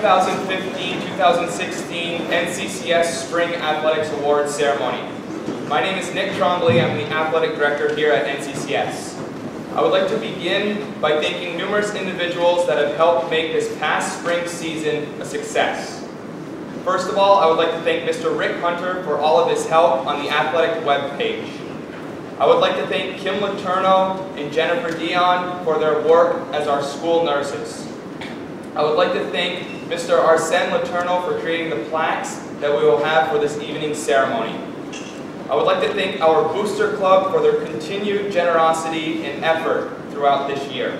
2015-2016 NCCS Spring Athletics Awards Ceremony. My name is Nick Trombley. I'm the Athletic Director here at NCCS. I would like to begin by thanking numerous individuals that have helped make this past spring season a success. First of all, I would like to thank Mr. Rick Hunter for all of his help on the athletic web page. I would like to thank Kim Letourneau and Jennifer Dion for their work as our school nurses. I would like to thank Mr. Arsène Letourneau for creating the plaques that we will have for this evening's ceremony. I would like to thank our Booster Club for their continued generosity and effort throughout this year.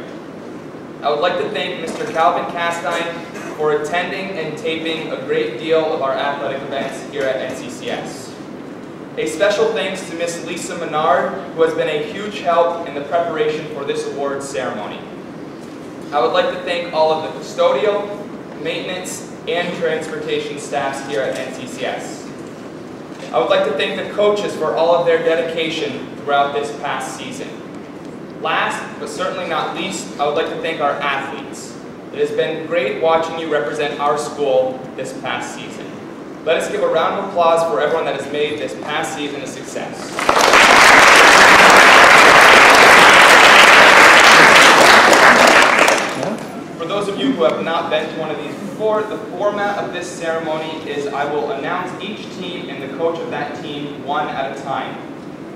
I would like to thank Mr. Calvin Castine for attending and taping a great deal of our athletic events here at NCCS. A special thanks to Miss Lisa Menard, who has been a huge help in the preparation for this awards ceremony. I would like to thank all of the custodial, maintenance, and transportation staffs here at NCCS. I would like to thank the coaches for all of their dedication throughout this past season. Last, but certainly not least, I would like to thank our athletes. It has been great watching you represent our school this past season. Let us give a round of applause for everyone that has made this past season a success. For those of you who have not been to one of these before, the format of this ceremony is I will announce each team and the coach of that team one at a time.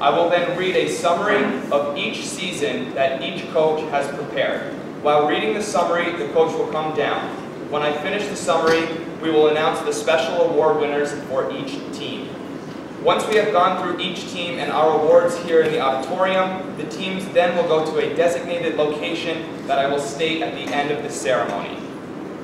I will then read a summary of each season that each coach has prepared. While reading the summary, the coach will come down. When I finish the summary, we will announce the special award winners for each team. Once we have gone through each team and our awards here in the auditorium, the teams then will go to a designated location that I will state at the end of the ceremony.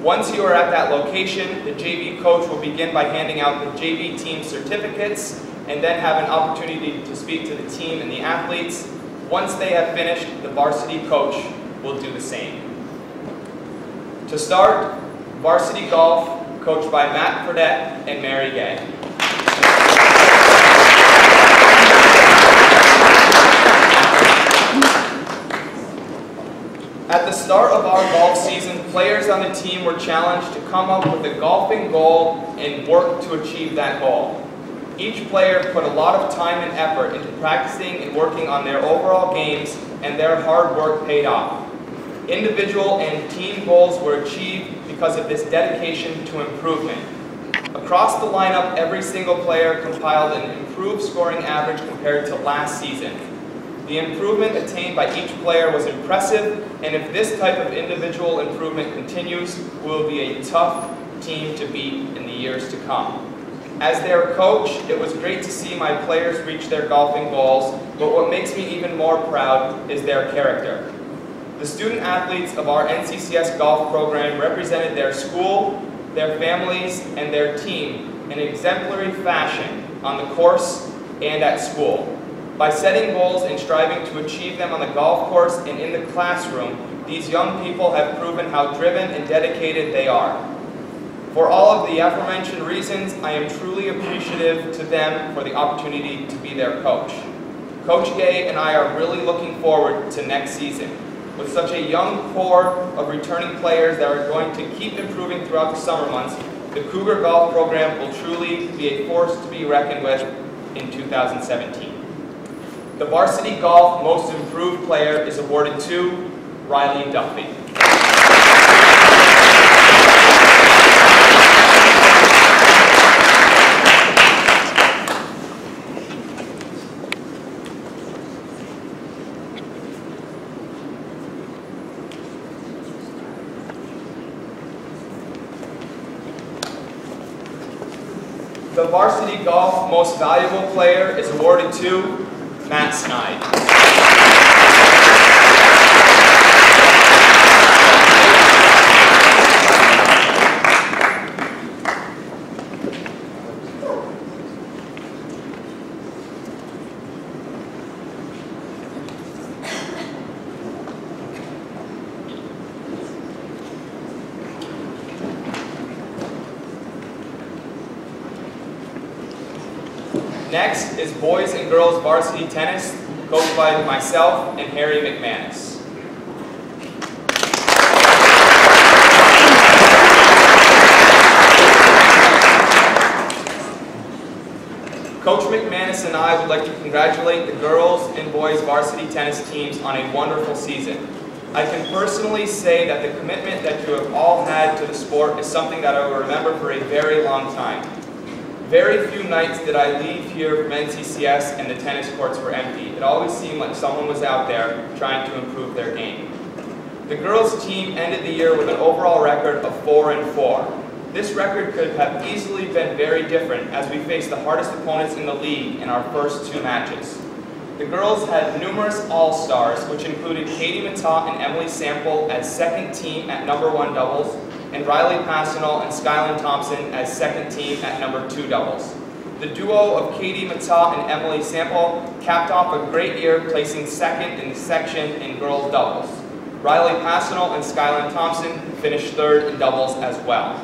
Once you are at that location, the JV coach will begin by handing out the JV team certificates and then have an opportunity to speak to the team and the athletes. Once they have finished, the varsity coach will do the same. To start, varsity golf, coached by Matt Fredette and Mary Gay. At the start of our golf season, players on the team were challenged to come up with a golfing goal and work to achieve that goal. Each player put a lot of time and effort into practicing and working on their overall games, and their hard work paid off. Individual and team goals were achieved because of this dedication to improvement. Across the lineup, every single player compiled an improved scoring average compared to last season. The improvement attained by each player was impressive, and if this type of individual improvement continues, we will be a tough team to beat in the years to come. As their coach, it was great to see my players reach their golfing goals, but what makes me even more proud is their character. The student athletes of our NCCS golf program represented their school, their families, and their team in exemplary fashion on the course and at school. By setting goals and striving to achieve them on the golf course and in the classroom, these young people have proven how driven and dedicated they are. For all of the aforementioned reasons, I am truly appreciative to them for the opportunity to be their coach. Coach Gay and I are really looking forward to next season. With such a young core of returning players that are going to keep improving throughout the summer months, the Cougar Golf Program will truly be a force to be reckoned with in 2017. The Varsity Golf Most Improved Player is awarded to Riley Duffy. The Varsity Golf Most Valuable Player is awarded to Matt Snide. Next is boys and girls varsity tennis, coached by myself and Harry McManus. Coach McManus and I would like to congratulate the girls and boys varsity tennis teams on a wonderful season. I can personally say that the commitment that you have all had to the sport is something that I will remember for a very long time. Very few nights did I leave here from NCCS and the tennis courts were empty. It always seemed like someone was out there trying to improve their game. The girls' team ended the year with an overall record of 4-4. This record could have easily been very different as we faced the hardest opponents in the league in our first 2 matches. The girls had numerous all-stars, which included Katie Matat and Emily Sample as second team at #1 doubles, and Riley Passanal and Skyland Thompson as second team at #2 doubles. The duo of Katie Matat and Emily Sample capped off a great year, placing second in the section in girls doubles. Riley Passanal and Skyland Thompson finished third in doubles as well.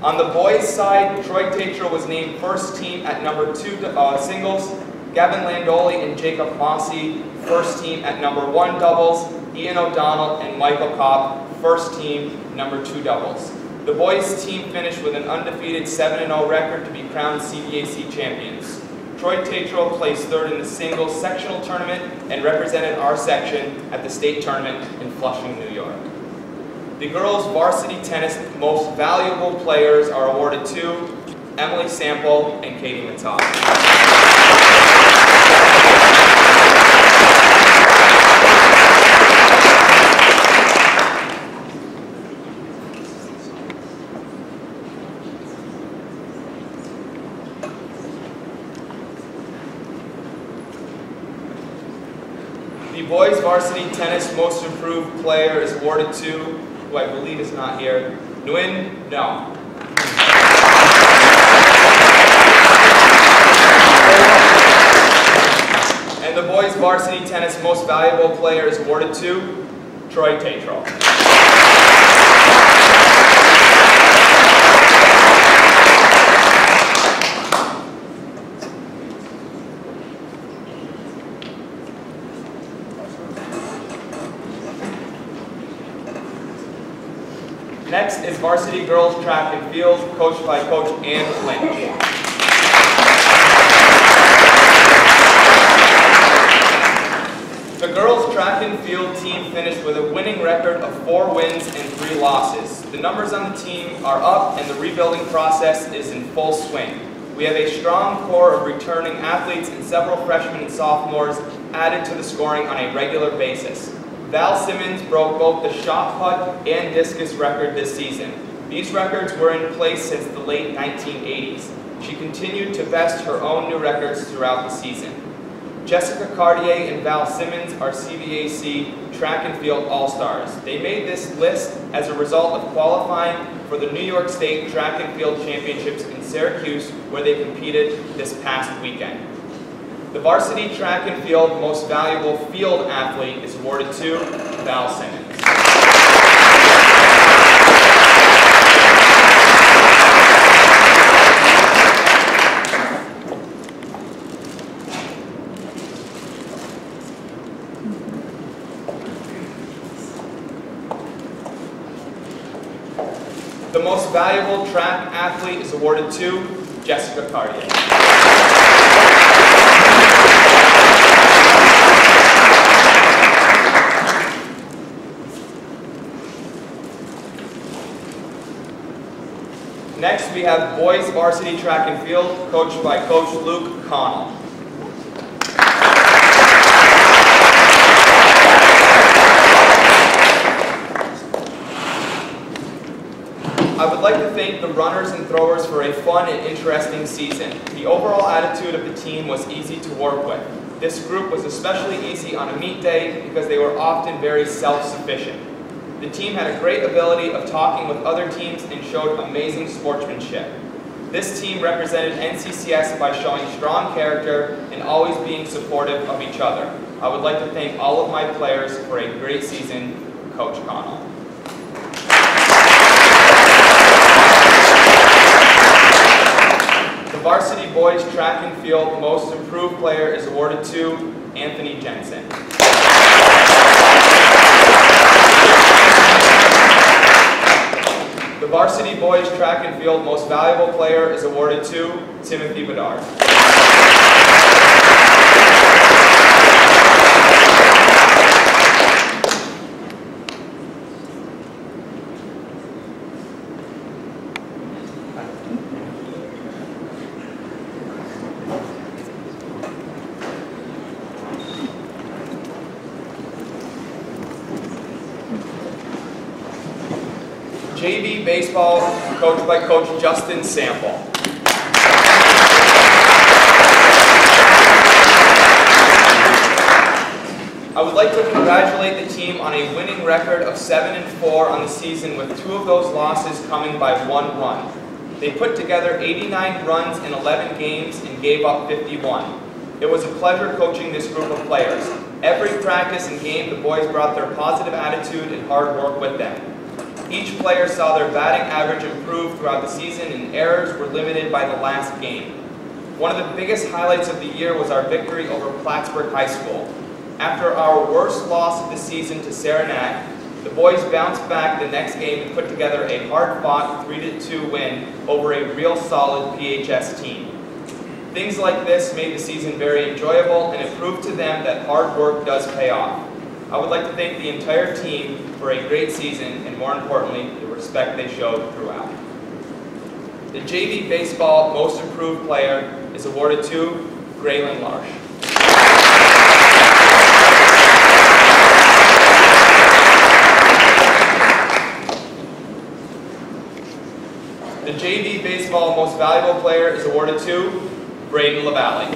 On the boys' side, Troy Tatro was named first team at #2 singles, Gavin Landoli and Jacob Mossy first team at #1 doubles, Ian O'Donnell and Michael Kopp first team #2 doubles. The boys' team finished with an undefeated 7-0 record to be crowned CBAC champions. Troy Tatro placed third in the singles sectional tournament and represented our section at the state tournament in Flushing, New York. The girls' varsity tennis most valuable players are awarded to Emily Sample and Katie Matat. The boys' varsity tennis most improved player is awarded to, who I believe is not here, Nguyen No. And the boys' varsity tennis most valuable player is awarded to Troy Tatro. Next is varsity girls track and field, coached by Coach Ann Lynch. The girls track and field team finished with a winning record of 4 wins and 3 losses. The numbers on the team are up and the rebuilding process is in full swing. We have a strong core of returning athletes and several freshmen and sophomores added to the scoring on a regular basis. Val Simmons broke both the shot put and discus record this season. These records were in place since the late 1980s. She continued to best her own new records throughout the season. Jessica Cartier and Val Simmons are CBAC track and field all-stars. They made this list as a result of qualifying for the New York State Track and Field Championships in Syracuse, where they competed this past weekend. The varsity track and field most valuable field athlete is awarded to Val Simmons. The most valuable track athlete is awarded to Jessica Cartier. Next, we have boys varsity track and field, coached by Coach Luke Connell. I would like to thank the runners and throwers for a fun and interesting season. The overall attitude of the team was easy to work with. This group was especially easy on a meet day because they were often very self-sufficient. The team had a great ability of talking with other teams and showed amazing sportsmanship. This team represented NCCS by showing strong character and always being supportive of each other. I would like to thank all of my players for a great season, Coach Connell. The varsity boys track and field most improved player is awarded to Anthony Jensen. The varsity boys track and field most valuable player is awarded to Timothy Bedard. JV baseball, coached by Coach Justin Sample. I would like to congratulate the team on a winning record of 7-4 on the season, with 2 of those losses coming by 1 run. They put together 89 runs in 11 games and gave up 51. It was a pleasure coaching this group of players. Every practice and game, the boys brought their positive attitude and hard work with them. Each player saw their batting average improve throughout the season, and errors were limited by the last game. One of the biggest highlights of the year was our victory over Plattsburgh High School. After our worst loss of the season to Saranac, the boys bounced back the next game and put together a hard-fought 3-2 win over a real solid PHS team. Things like this made the season very enjoyable, and it proved to them that hard work does pay off. I would like to thank the entire team for a great season, and more importantly, the respect they showed throughout. The JV Baseball Most Improved Player is awarded to Graylin Larsh. The JV Baseball Most Valuable Player is awarded to Braden LaValle.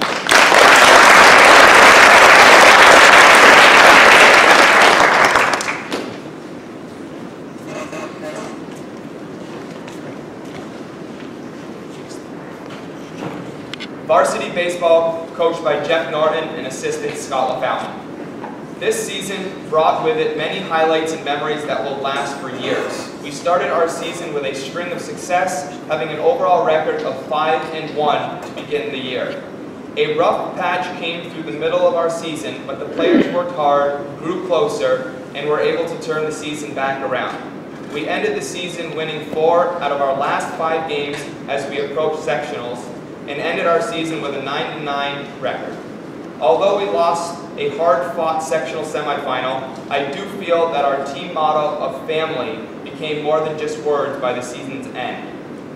Varsity baseball, coached by Jeff Norton and assistant Scott LaFountain. This season brought with it many highlights and memories that will last for years. We started our season with a string of success, having an overall record of 5-1 to begin the year. A rough patch came through the middle of our season, but the players worked hard, grew closer, and were able to turn the season back around. We ended the season winning 4 out of our last 5 games as we approached sectionals, and ended our season with a 9-9 record. Although we lost a hard-fought sectional semifinal, I do feel that our team motto of family became more than just words by the season's end.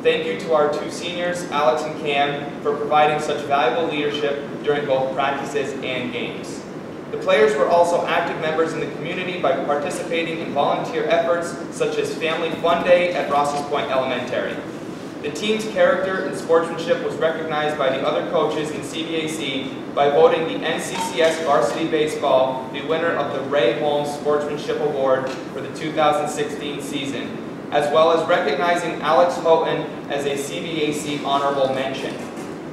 Thank you to our 2 seniors, Alex and Cam, for providing such valuable leadership during both practices and games. The players were also active members in the community by participating in volunteer efforts such as Family Fun Day at Rosses Point Elementary. The team's character and sportsmanship was recognized by the other coaches in CVAC by voting the NCCS Varsity Baseball the winner of the Ray Holmes Sportsmanship Award for the 2016 season, as well as recognizing Alex Houghton as a CVAC Honorable Mention.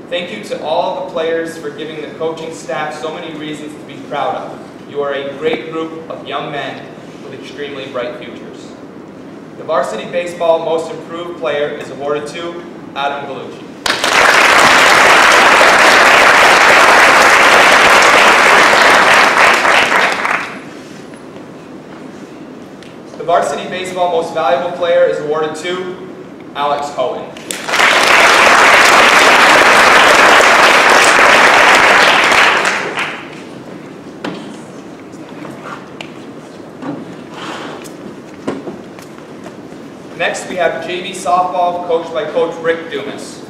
Thank you to all of the players for giving the coaching staff so many reasons to be proud of. You are a great group of young men with extremely bright futures. The Varsity Baseball Most Improved Player is awarded to Adam Gallucci. The Varsity Baseball Most Valuable Player is awarded to Alex Hohen. Next, we have JV Softball, coached by Coach Rick Dumas.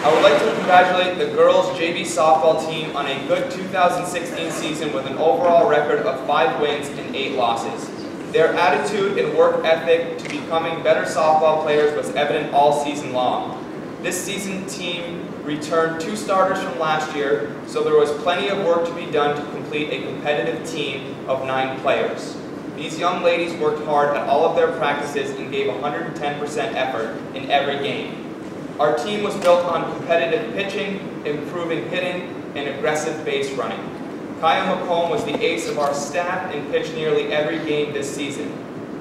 I would like to congratulate the girls JV softball team on a good 2016 season with an overall record of 5 wins and 8 losses. Their attitude and work ethic to becoming better softball players was evident all season long. This season team returned 2 starters from last year, so there was plenty of work to be done to complete a competitive team of 9 players. These young ladies worked hard at all of their practices and gave 110% effort in every game. Our team was built on competitive pitching, improving hitting, and aggressive base running. Kaya McComb was the ace of our staff and pitched nearly every game this season.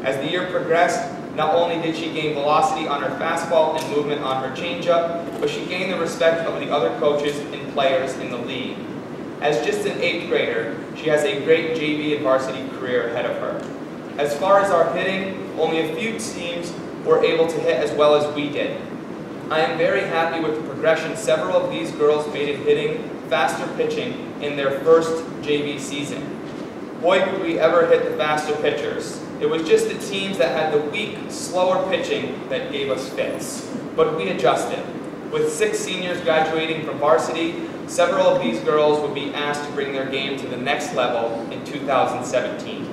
As the year progressed, not only did she gain velocity on her fastball and movement on her changeup, but she gained the respect of the other coaches and players in the league. As just an 8th grader, she has a great JV and varsity career ahead of her. As far as our hitting, only a few teams were able to hit as well as we did. I am very happy with the progression several of these girls made in hitting faster pitching in their first JV season. Boy, could we ever hit the faster pitchers. It was just the teams that had the weak, slower pitching that gave us fits. But we adjusted. With 6 seniors graduating from varsity, several of these girls would be asked to bring their game to the next level in 2017.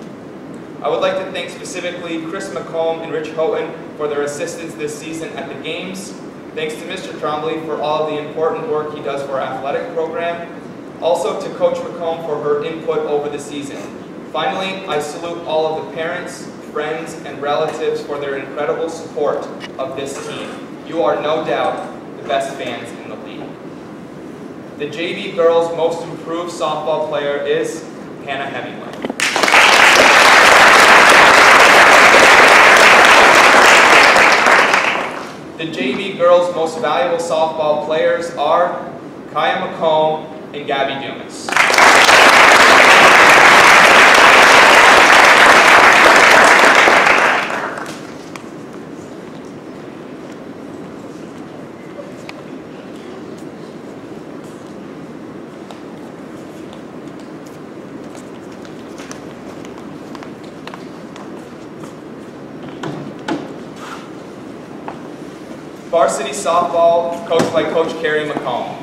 I would like to thank specifically Chris McComb and Rich Houghton for their assistance this season at the games. Thanks to Mr. Trombley for all of the important work he does for our athletic program. Also to Coach McComb for her input over the season. Finally, I salute all of the parents, friends, and relatives for their incredible support of this team. You are no doubt the best fans in the league. The JV girls' most improved softball player is Hannah Hemingway. The JV girls' most valuable softball players are Kaya McComb and Gabby Dumas. Varsity softball, coached by Coach Carrie McComb.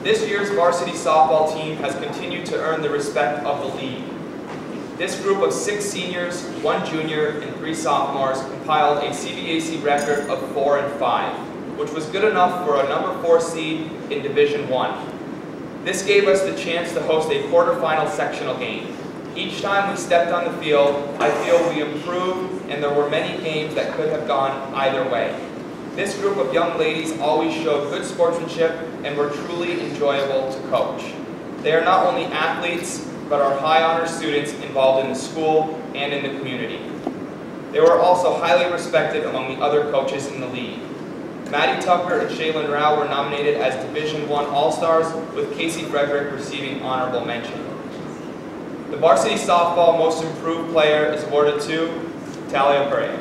This year's varsity softball team has continued to earn the respect of the league. This group of 6 seniors, 1 junior, and 3 sophomores compiled a CVAC record of 4 and 5, which was good enough for a number 4 seed in Division I. This gave us the chance to host a quarterfinal sectional game. Each time we stepped on the field, I feel we improved, and there were many games that could have gone either way. This group of young ladies always showed good sportsmanship and were truly enjoyable to coach. They are not only athletes, but are high honor students involved in the school and in the community. They were also highly respected among the other coaches in the league. Maddie Tucker and Shaylin Rao were nominated as Division I All-Stars, with Casey Frederick receiving honorable mention. The varsity softball most improved player is awarded to Talia Brea.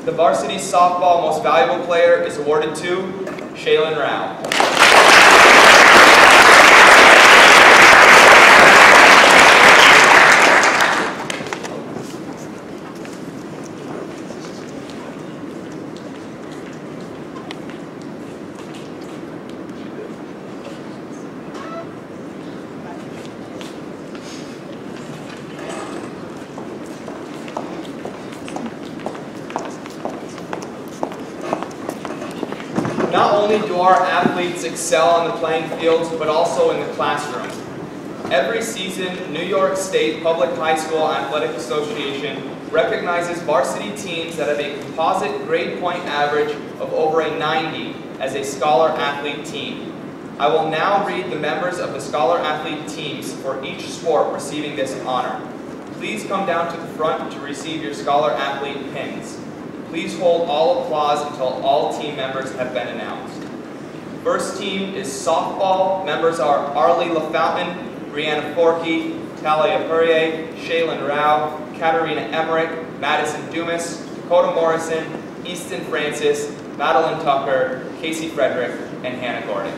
The varsity softball most valuable player is awarded to Shaylin Rao. Not only do our athletes excel on the playing fields, but also in the classroom. Every season, New York State Public High School Athletic Association recognizes varsity teams that have a composite grade point average of over a 90 as a Scholar Athlete team. I will now read the members of the Scholar Athlete teams for each sport receiving this honor. Please come down to the front to receive your Scholar Athlete pins. Please hold all applause until all team members have been announced. First team is softball. Members are Arlie LaFountain, Brianna Forkey, Talia Purrier, Shaylin Rao, Katarina Emmerich, Madison Dumas, Dakota Morrison, Easton Francis, Madeline Tucker, Casey Frederick, and Hannah Gordon.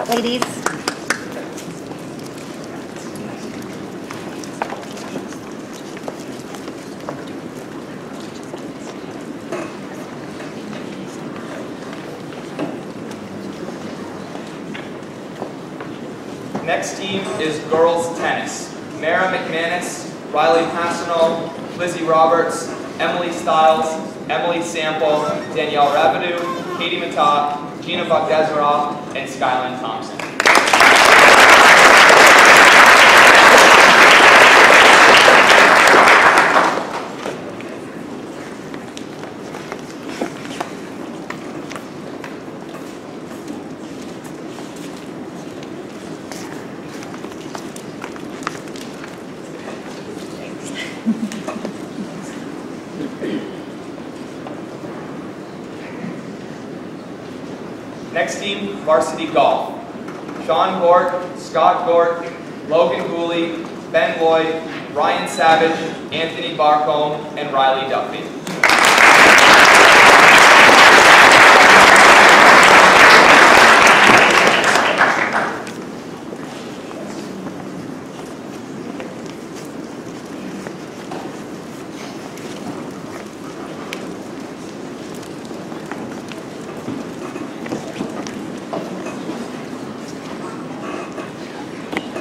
Ladies. Next team is girls tennis. Mara McManus, Riley Passanel, Lizzie Roberts, Emily Stiles, Emily Sample, Danielle Rabideau, Katie Matat, Gina Bagdezarov, and Skyline Thompson. Next team, varsity golf. Sean Gort, Scott Gort, Logan Gooley, Ben Lloyd, Ryan Savage, Anthony Barcombe, and Riley Duffy.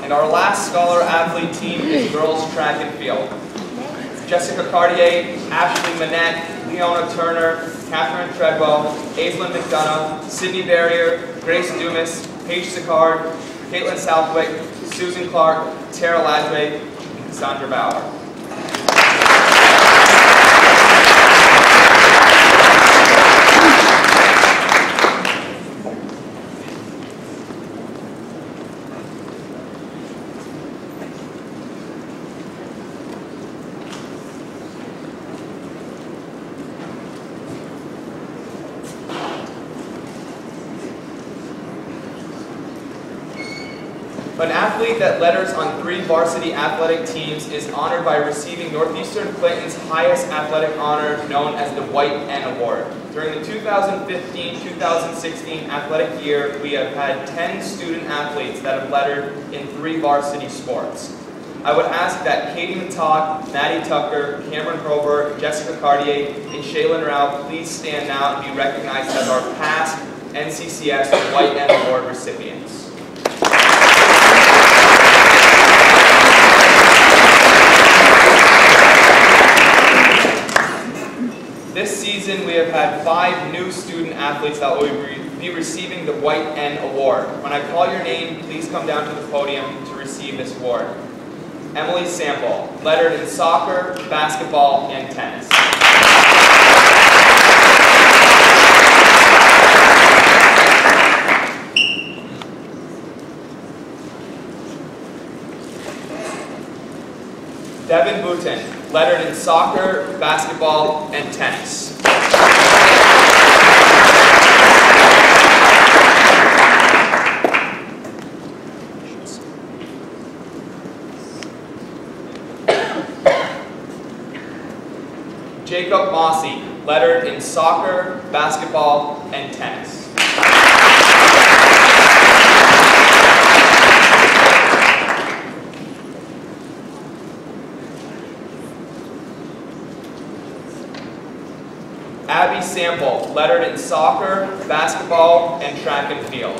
And our last scholar athlete team is girls track and field. Jessica Cartier, Ashley Manette, Leona Turner, Catherine Treadwell, Aislinn McDonough, Sydney Barrier, Grace Dumas, Paige Sicard, Caitlin Southwick, Susan Clark, Tara Ladway, and Cassandra Bauer. An athlete that letters on 3 varsity athletic teams is honored by receiving Northeastern Clinton's highest athletic honor, known as the White N Award. During the 2015-2016 athletic year, we have had 10 student athletes that have lettered in 3 varsity sports. I would ask that Katie Mattock, Maddie Tucker, Cameron Hrober, Jessica Cartier, and Shaylin Rao please stand now and be recognized as our past NCCS White N Award recipients. This season, we have had 5 new student athletes that will be receiving the White N Award. When I call your name, please come down to the podium to receive this award. Emily Sample, lettered in soccer, basketball, and tennis. Devin Boutin, lettered in soccer, basketball, and tennis. Jacob Mossy, lettered in soccer, basketball, and tennis. Abby Sample, lettered in soccer, basketball, and track and field.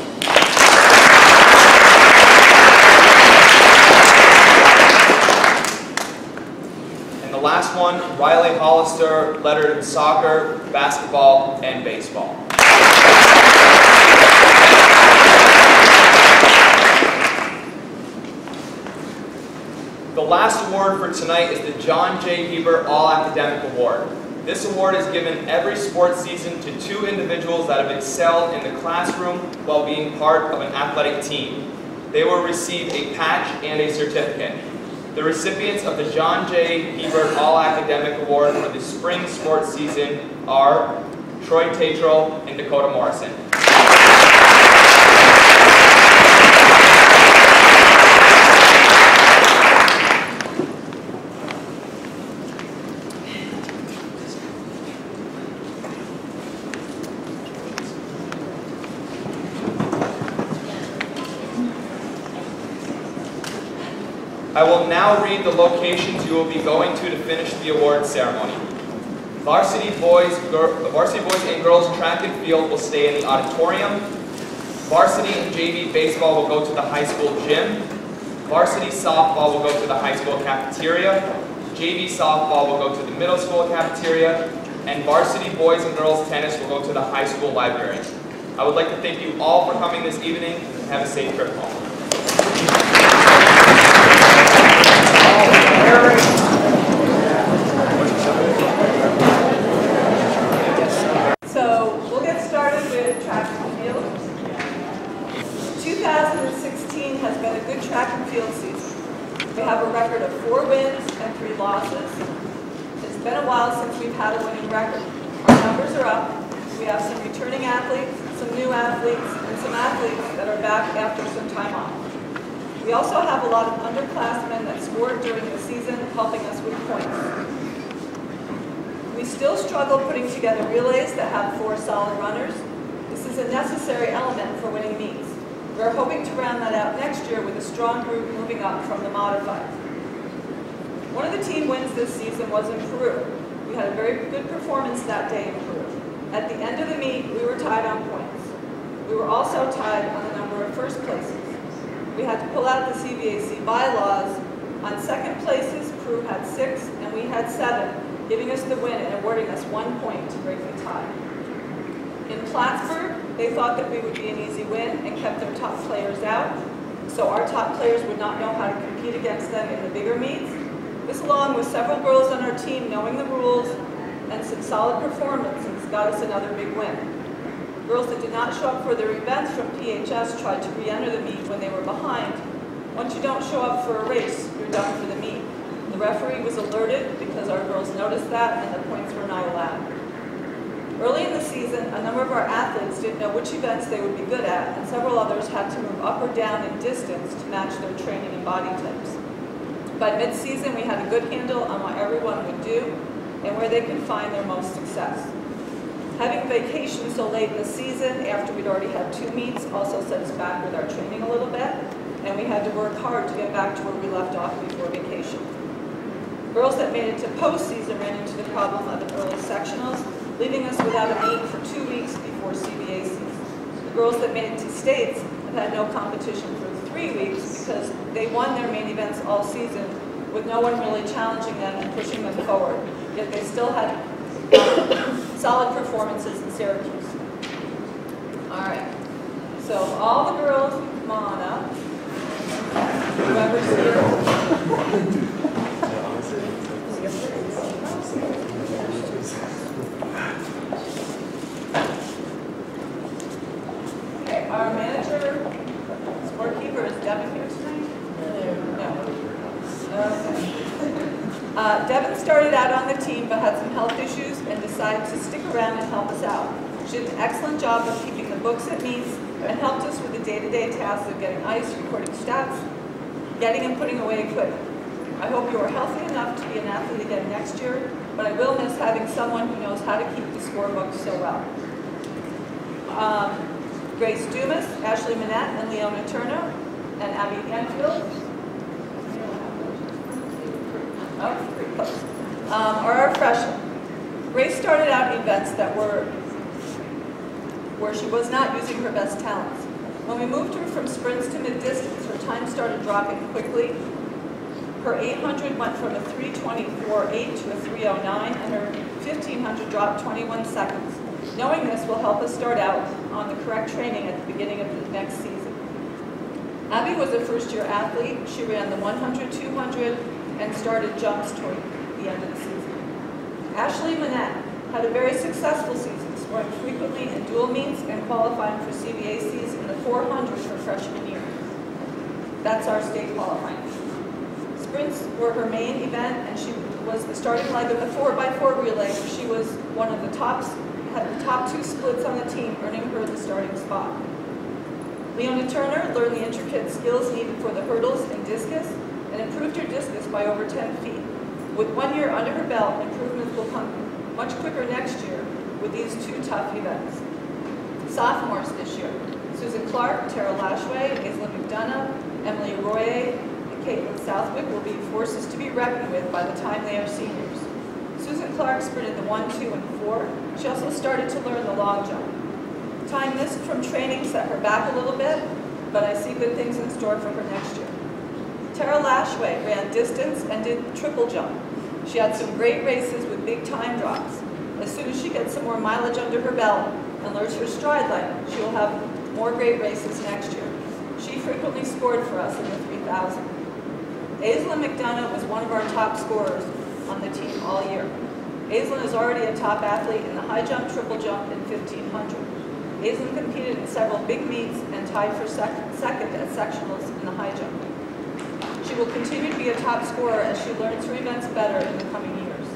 And the last one, Riley Hollister, lettered in soccer, basketball, and baseball. The last award for tonight is the John J. Heber All-Academic Award. This award is given every sports season to 2 individuals that have excelled in the classroom while being part of an athletic team. They will receive a patch and a certificate. The recipients of the John J. Hebert All-Academic Award for the spring sports season are Troy Tatral and Dakota Morrison. I will now read the locations you will be going to finish the award ceremony. Varsity boys and girls track and field will stay in the auditorium. Varsity and JV baseball will go to the high school gym. Varsity softball will go to the high school cafeteria. JV softball will go to the middle school cafeteria. And varsity boys and girls tennis will go to the high school library. I would like to thank you all for coming this evening and have a safe trip home. So we'll get started with track and field. 2016 has been a good track and field season. We have a record of 4 wins and 3 losses. It's been a while since we've had a winning record. Our numbers are up. We have some returning athletes, some new athletes, and some athletes that are back after some time off. We also have a lot of underclassmen that scored during the season, helping us with points. We still struggle putting together relays that have 4 solid runners. This is a necessary element for winning meets. We're hoping to round that out next year with a strong group moving up from the modified. One of the team wins this season was in Peru. We had a very good performance that day in Peru. At the end of the meet, we were tied on points. We were also tied on the number of first places. We had to pull out the CBAC bylaws. On second places, Peru had 6 and we had 7, giving us the win and awarding us 1 point to break the tie. In Plattsburgh, they thought that we would be an easy win and kept their top players out, so our top players would not know how to compete against them in the bigger meets. This, along with several girls on our team knowing the rules and some solid performances, got us another big win. Girls that did not show up for their events from PHS tried to re-enter the meet when they were behind. Once you don't show up for a race, you're done for the meet. The referee was alerted because our girls noticed that and the points were not allowed. Early in the season, a number of our athletes didn't know which events they would be good at, and several others had to move up or down in distance to match their training and body types. By mid-season, we had a good handle on what everyone would do and where they could find their most success. Having vacation so late in the season, after we'd already had 2 meets, also set us back with our training a little bit, and we had to work hard to get back to where we left off before vacation. Girls that made it to postseason ran into the problem of an early sectionals, leaving us without a meet for 2 weeks before CBACs. The girls that made it to states have had no competition for 3 weeks because they won their main events all season with no one really challenging them and pushing them forward, yet they still had solid performances in Syracuse. All right, so all the girls, come on up. Whoever's here. Okay, our manager, scorekeeper, is Devin here tonight? No. Okay. Devin started out on the team but had some health issues and decided to stick around and help us out. She did an excellent job of keeping the books at meets and helped us with the day-to-day tasks of getting ice, recording stats, getting and putting away equipment. I hope you are healthy enough to be an athlete again next year, but I will miss having someone who knows how to keep the scorebook so well. Grace Dumas, Ashley Manette, and Leona Turner, and Abby Hanfield. Oh, pretty close. Are our freshmen. Grace started out in events that were where she was not using her best talents. When we moved her from sprints to mid-distance, her time started dropping quickly. Her 800 went from a 3:24.8 to a 3:09, and her 1500 dropped 21 seconds. Knowing this will help us start out on the correct training at the beginning of the next season. Abby was a first-year athlete. She ran the 100, 200, and started jumps toward the end of the season. Ashley Manette had a very successful season, scoring frequently in dual meets and qualifying for CBACs in the 400 her freshman year. That's our state qualifying. Sprints were her main event, and she was the starting leg of the 4x4 relay, where she was one of the tops, had the top 2 splits on the team, earning her the starting spot. Leona Turner learned the intricate skills needed for the hurdles and discus, and improved her discus by over 10 feet. With 1 year under her belt, improvements will come much quicker next year with these 2 tough events. Sophomores this year: Susan Clark, Tara Lashway, Aislinn McDonough, Emily Royer, and Caitlin Southwick will be forces to be reckoned with by the time they are seniors. Susan Clark sprinted the 1, 2, and 4. She also started to learn the long jump. Time missed from training set her back a little bit, but I see good things in store for her next year. Tara Lashway ran distance and did triple jump. She had some great races with big time drops. As soon as she gets some more mileage under her belt and learns her stride length, she will have more great races next year. She frequently scored for us in the 3000. Aislinn McDonough was one of our top scorers on the team all year. Aislinn is already a top athlete in the high jump, triple jump, and 1500. Aislinn competed in several big meets and tied for second at sectionals in the high jump. She will continue to be a top scorer as she learns her events better in the coming years.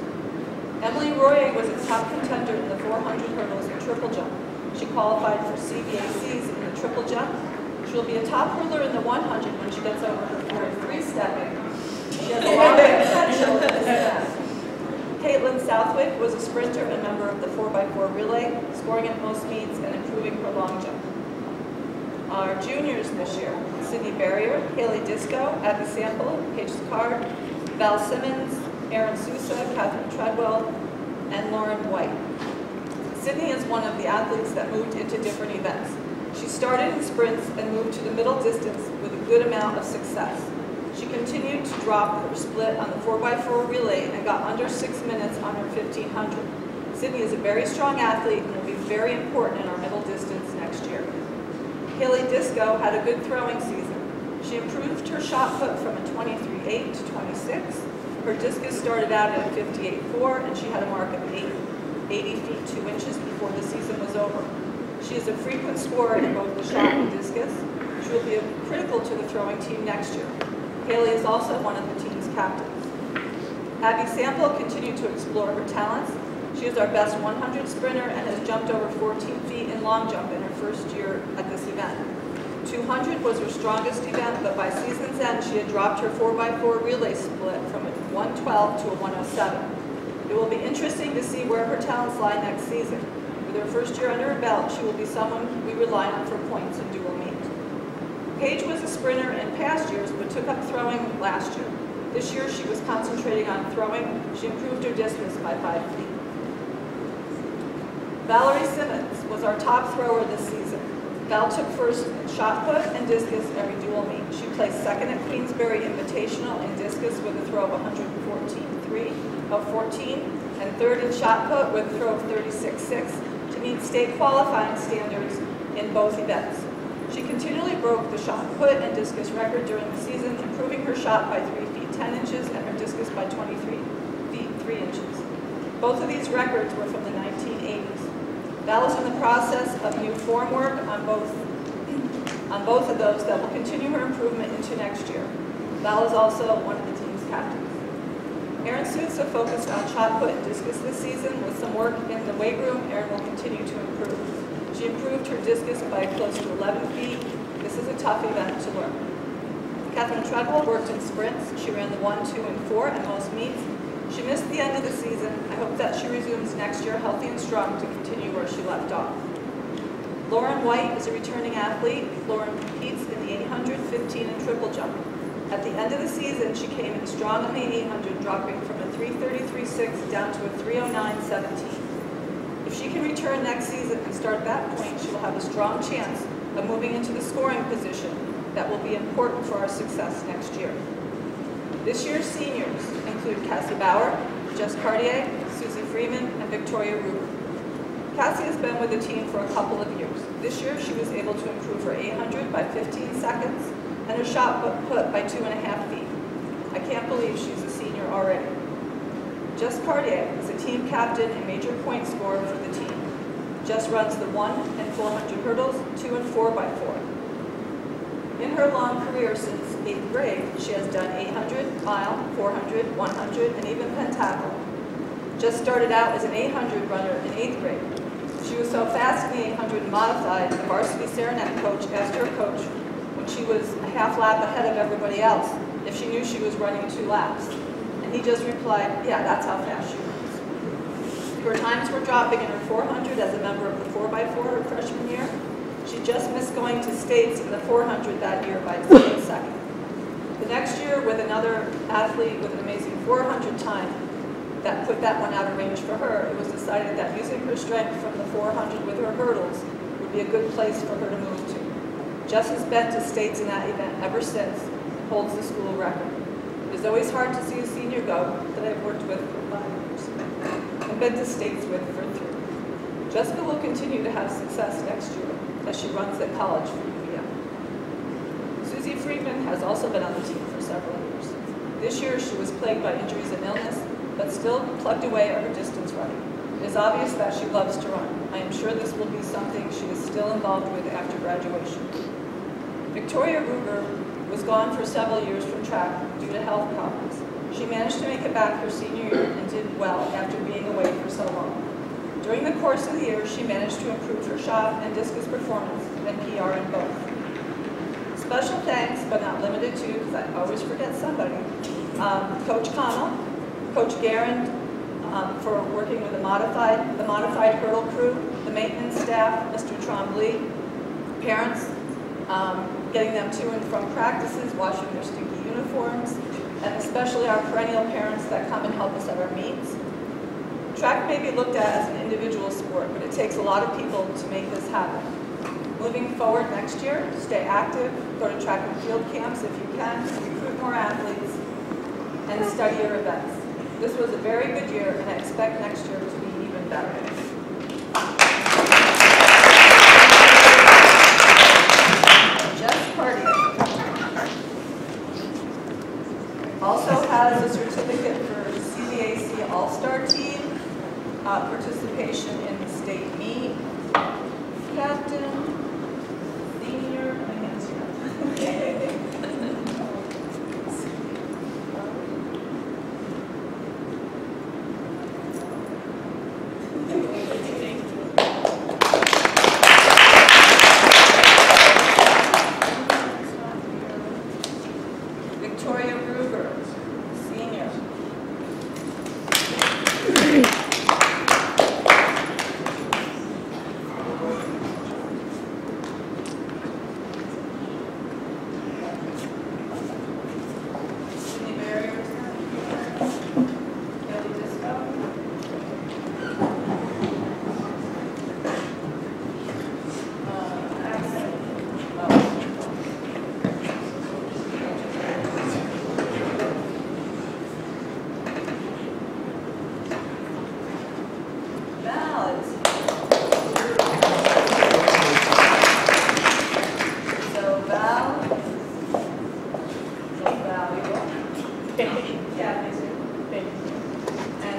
Emily Royer was a top contender in the 400 hurdles and triple jump. She qualified for CBACs in the triple jump. She will be a top hurdler in the 100 when she gets over her 4-3 stepping. She has a lot of potential in this event. Caitlin Southwick was a sprinter and member of the 4x4 relay, scoring at most meets and improving her long jump. Our juniors this year: Sydney Barrier, Haley Disco, Abby Sample, Paige Card, Val Simmons, Erin Sousa, Catherine Treadwell, and Lauren White. Sydney is one of the athletes that moved into different events. She started in sprints and moved to the middle distance with a good amount of success. She continued to drop her split on the 4x4 relay and got under 6 minutes on her 1500. Sydney is a very strong athlete and will be very important in our middle distance next year. Haley Disco had a good throwing season. She improved her shot put from a 23.8 to 26. Her discus started out at a 58.4 and she had a mark of 80 feet 2 inches before the season was over. She is a frequent scorer in both the shot and discus. She will be critical to the throwing team next year. Haley is also one of the team's captains. Abby Sample continued to explore her talents. She is our best 100 sprinter and has jumped over 14 feet in long jump in her first year at this event. 200 was her strongest event, but by season's end she had dropped her 4x4 relay split from a 112 to a 107. It will be interesting to see where her talents lie next season. With her first year under her belt, she will be someone we rely on for points in dual meet. Paige was a sprinter in past years, but took up throwing last year. This year she was concentrating on throwing. She improved her distance by 5 feet. Valerie Simmons was our top thrower this season. Val took first in shot put and discus every dual meet. She placed second at Queensberry Invitational in discus with a throw of 114.3 of 14, and third in shot put with a throw of 36.6 to meet state qualifying standards in both events. She continually broke the shot put and discus record during the season, improving her shot by 3 feet 10 inches and her discus by 23 feet 3 inches. Both of these records were from the 1980s. Val is in the process of new form work on both of those that will continue her improvement into next year. Val is also one of the team's captains. Erin Sousa focused on shot put and discus this season. With some work in the weight room, Erin will continue to improve. She improved her discus by close to 11 feet. This is a tough event to learn. Catherine Treadwell worked in sprints. She ran the 1, 2, and 4 at most meets. She missed the end of the season. I hope that she resumes next year healthy and strong to continue where she left off. Lauren White is a returning athlete. Lauren competes in the 800, 15, and triple jump. At the end of the season, she came in strong in the 800, dropping from a 333.6 down to a 309.17. If she can return next season and start at that point, she will have a strong chance of moving into the scoring position that will be important for our success next year. This year's seniors include Cassie Bauer, Jess Cartier, Susie Freeman, and Victoria Ruber. Cassie has been with the team for a couple of years. This year, she was able to improve her 800 by 15 seconds and her shot put by 2.5 feet. I can't believe she's a senior already. Jess Cartier is a team captain and major point scorer for the team. Jess runs the 1 and 400 hurdles, 2 and 4x4. In her long career since 8th grade, she has done 800, mile, 400, 100, and even pentathlon. Jess started out as an 800 runner in 8th grade. She was so fast in the 800 modified, the varsity Serenette coach asked her coach when she was a half lap ahead of everybody else if she knew she was running 2 laps. And he just replied, yeah, that's how fast she runs. Her times were dropping in her 400 as a member of the 4x4 her freshman year. She just missed going to states in the 400 that year by a split second. The next year, with another athlete with an amazing 400 time that put that one out of range for her, it was decided that using her strength from the 400 with her hurdles would be a good place for her to move to. Jess has been to states in that event ever since and holds the school record. It is always hard to see a senior go that I've worked with for 5 years and been to states with for 3. Jessica will continue to have success next year as she runs at college for UVM. Susie Freeman has also been on the team for several years. This year she was plagued by injuries and illness, but still plugged away at her distance running. It is obvious that she loves to run. I am sure this will be something she is still involved with after graduation. Victoria Ruger was gone for several years from track due to health problems. She managed to make it back her senior year and did well after being away for so long. During the course of the year, she managed to improve her shot and discus performance and PR in both. Special thanks, but not limited to, because I always forget somebody, Coach Connell, Coach Guerin, for working with the modified hurdle crew, the maintenance staff, Mr. Trombley, parents, getting them to and from practices, washing their sticky uniforms, and especially our perennial parents that come and help us at our meets. Track may be looked at as an individual sport, but it takes a lot of people to make this happen. Moving forward next year, stay active, go to track and field camps if you can, recruit more athletes, and study your events. This was a very good year, and I expect next year to be even better. Just partying. Also has a certificate for CBAC All-Star Team, participation in the state meet, captain, senior,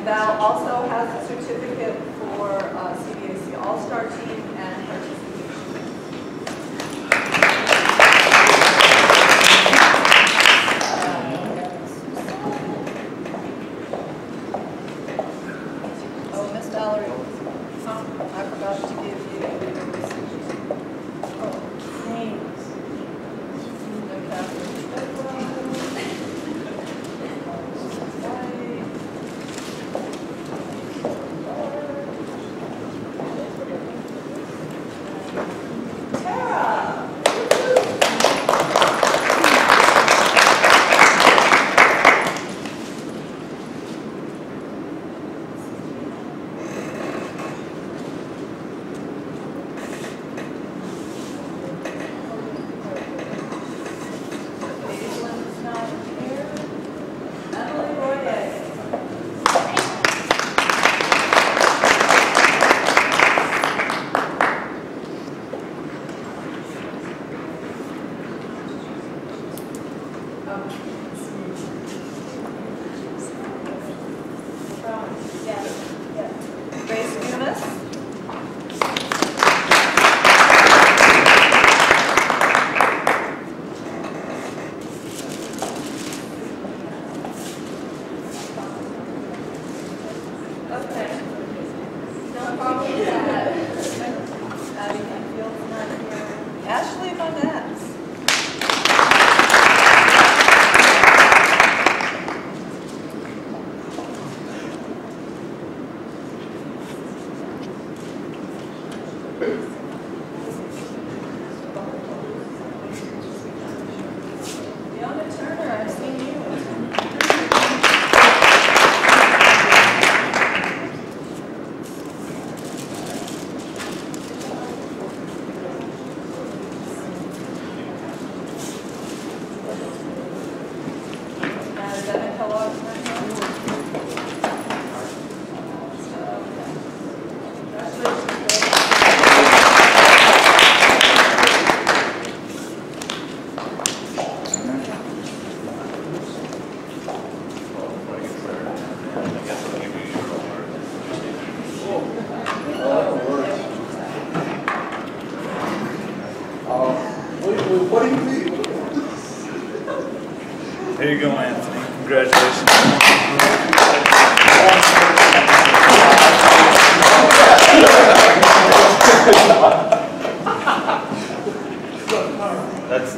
Val also has a certificate for CBAC All-Star Team and participation. Oh, Miss Valerie, I forgot to give you names.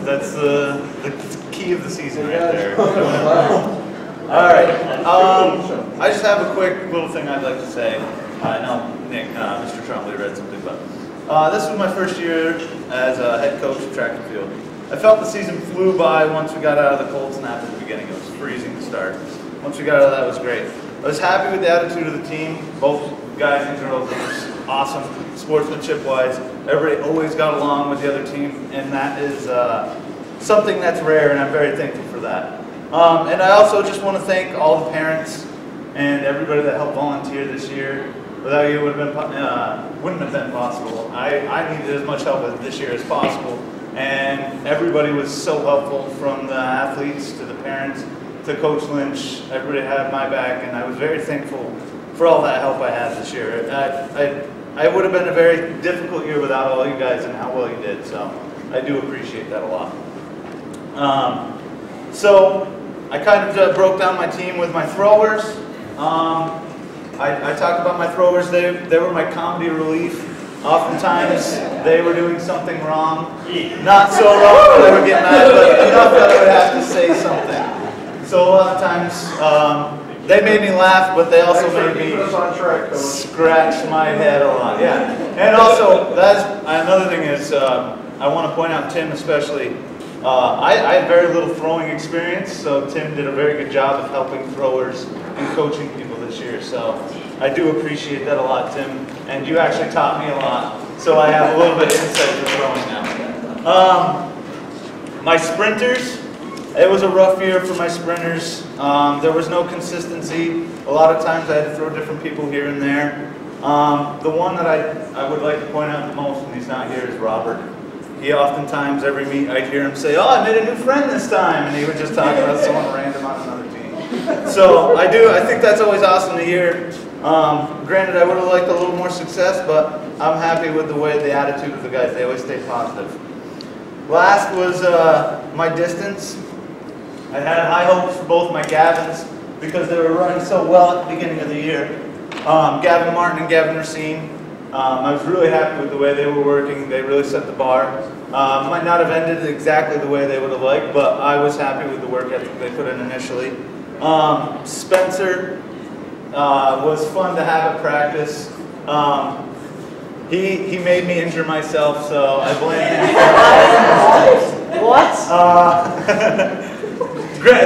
That's the key of the season right there. All right. I just have a quick little thing I'd like to say. I know Nick, Mr. Trombley read something, but this was my first year as a head coach of track and field. I felt the season flew by once we got out of the cold snap at the beginning. It was freezing to start. Once we got out of that, it was great. I was happy with the attitude of the team, both guys and girls. It was awesome, sportsmanship-wise. Everybody always got along with the other team, and that is something that's rare, and I'm very thankful for that. And I also just want to thank all the parents and everybody that helped volunteer this year. Without you, it wouldn't have been possible. I needed as much help this year as possible, and everybody was so helpful, from the athletes to the parents to Coach Lynch. Everybody had my back, and I was very thankful for all that help I had this year. I would have been a very difficult year without all you guys and how well you did, so I do appreciate that a lot. So I kind of broke down my team with my throwers. I talked about my throwers. They were my comedy relief. Oftentimes they were doing something wrong. Not so wrong that I would get mad, but enough that I would have to say something. So a lot of times they made me laugh, but they also made me scratch my head a lot. Yeah, and also that's another thing is I want to point out Tim especially. I had very little throwing experience, so Tim did a very good job of helping throwers and coaching people this year. So I do appreciate that a lot, Tim. And you actually taught me a lot, so I have a little bit of insight for throwing now. My sprinters, it was a rough year for my sprinters. There was no consistency. A lot of times I had to throw different people here and there. The one that I would like to point out the most when he's not here is Robert. He oftentimes, every meet, I'd hear him say, "Oh, I made a new friend this time," and he would just talk about someone random on another team. So I think that's always awesome to hear. Granted, I would have liked a little more success, but I'm happy with the way the attitude of the guys. They always stay positive. Last was my distance. I had high hopes for both my Gavins because they were running so well at the beginning of the year. Gavin Martin and Gavin Racine. I was really happy with the way they were working. They really set the bar. Might not have ended exactly the way they would have liked, but I was happy with the work ethic they put in initially. Spencer was fun to have at practice. He made me injure myself, so I blame him. What?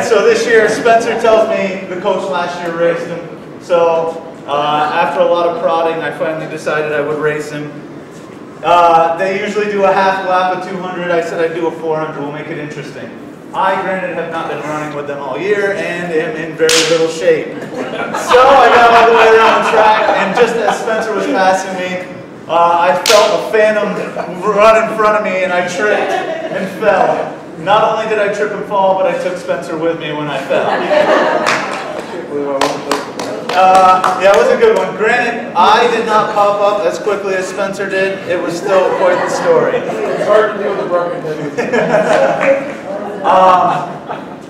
So this year, Spencer tells me the coach last year raced him. So after a lot of prodding, I finally decided I would race him. They usually do a half lap of 200. I said I'd do a 400. We'll make it interesting. I, granted, have not been running with them all year and am in very little shape. So I got all the way around the track, and just as Spencer was passing me, I felt a phantom run in front of me, and I tripped and fell. Not only did I trip and fall, but I took Spencer with me when I fell. Yeah, it was a good one. Granted, I did not pop up as quickly as Spencer did. It was still quite the story. It's hard to deal with a broken head.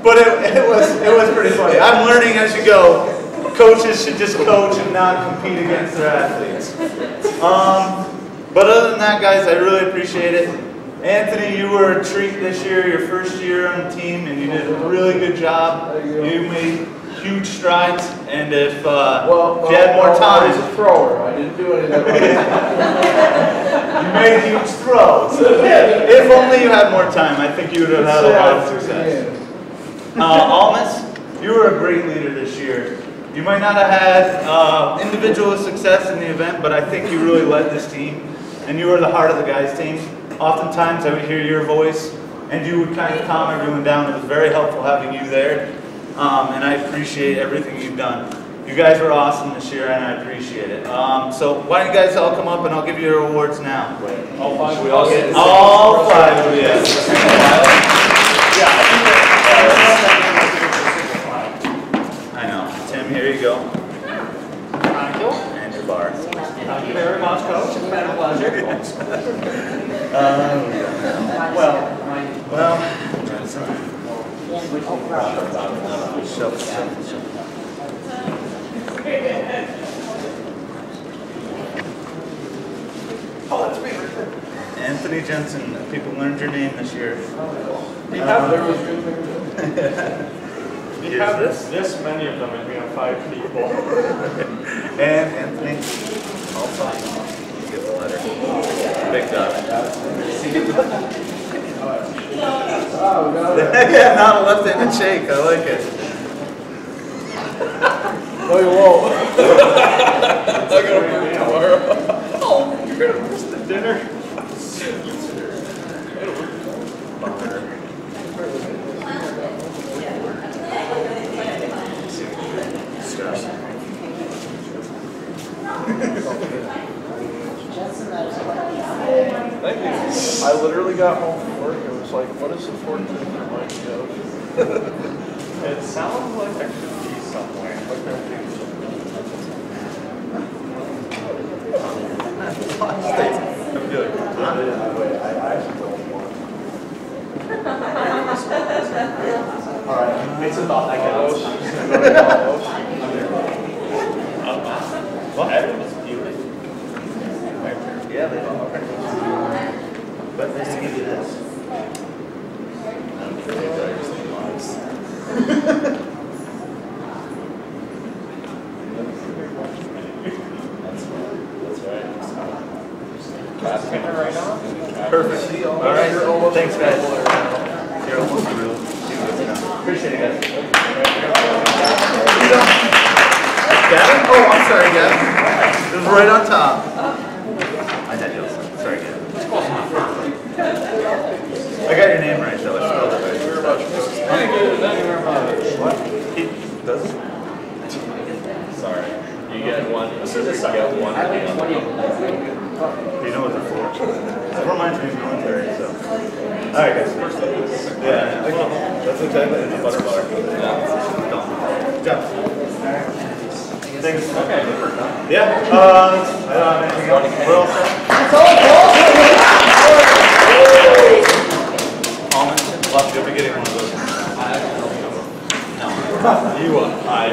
But it was pretty funny. I'm learning as you go. Coaches should just coach and not compete against their athletes. But other than that, guys, I really appreciate it. Anthony, you were a treat this year, your first year on the team, and you did a really good job. You made huge strides, and if you had more time... I was a thrower. I didn't do anything. You made huge throws. If only you had more time, I think you would have had a lot of success. Almas, you were a great leader this year. You might not have had individual success in the event, but I think you really led this team, and you were the heart of the guys' team. Oftentimes I would hear your voice, and you would kind of calm everyone down. It was very helpful having you there, and I appreciate everything you've done. You guys were awesome this year, and I appreciate it. So why don't you guys all come up, and I'll give you your awards now. All five. We all get all five of you. I know. Tim, here you go. Thank you. And your bar. Thank you very much, Coach. It's been a pleasure. Anthony Jensen, people learned your name this year. You have this many of them, and we have 5 people. And Anthony, also, give the letter. Big dog. Yeah, not a left-handed shake. I like it. No, you won't. I'm gonna work tomorrow. Oh, you're gonna miss the dinner. Thank you. I literally got home from work and was like, what is the 14th remind me of? It sounds like I should be somewhere. Alright, it's about that goes. What? Everyone's viewing. Yeah, they do. But nice to give you this. I'm sure they drive your same lives. That's right. Right now? Perfect. All right. Thanks, guys. You're almost through. Appreciate it, guys. Gavin? Oh, I'm sorry, Gavin. It was right on top. I had you. Sorry, Gavin. I got your name right, though. I spelled it right. Thank you very much. What? He does? Sorry. You get one. You get one. You know what they're for? It reminds me of military, so. Alright, guys. Yeah, that's okay. Butterfly. Good job. Thanks. Okay. Yeah. Anything else? We're all set. Almond. You'll be getting one of those. No. You will. I